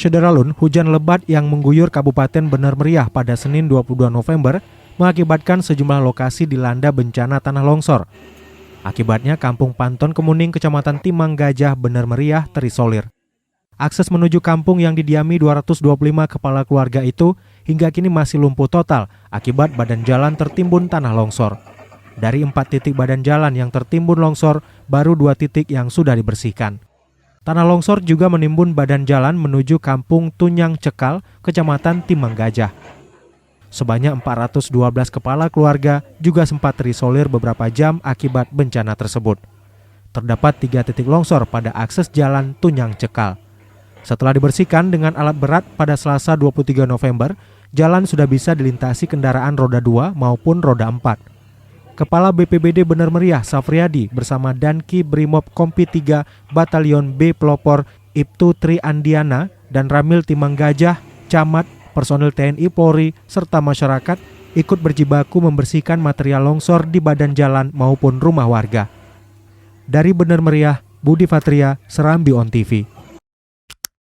Syederalun, hujan lebat yang mengguyur Kabupaten Bener Meriah pada Senin 22 November mengakibatkan sejumlah lokasi dilanda bencana tanah longsor. Akibatnya Kampung Panton Kemuning, Kecamatan Timang Gajah, Bener Meriah terisolir. Akses menuju kampung yang didiami 225 kepala keluarga itu hingga kini masih lumpuh total akibat badan jalan tertimbun tanah longsor. Dari 4 titik badan jalan yang tertimbun longsor, baru 2 titik yang sudah dibersihkan. Tanah longsor juga menimbun badan jalan menuju Kampung Tunyang Cekal, Kecamatan Timang Gajah. Sebanyak 412 kepala keluarga juga sempat terisolir beberapa jam akibat bencana tersebut. Terdapat 3 titik longsor pada akses jalan Tunyang Cekal. Setelah dibersihkan dengan alat berat pada Selasa 23 November, jalan sudah bisa dilintasi kendaraan roda 2 maupun roda 4. Kepala BPBD Bener Meriah Safriadi bersama Danki Brimob Kompi 3 Batalion B Pelopor Ibtu Tri Andiana dan Ramil Timang Gajah, camat, personil TNI Polri, serta masyarakat ikut berjibaku membersihkan material longsor di badan jalan maupun rumah warga. Dari Bener Meriah, Budi Fatria, Serambi On TV.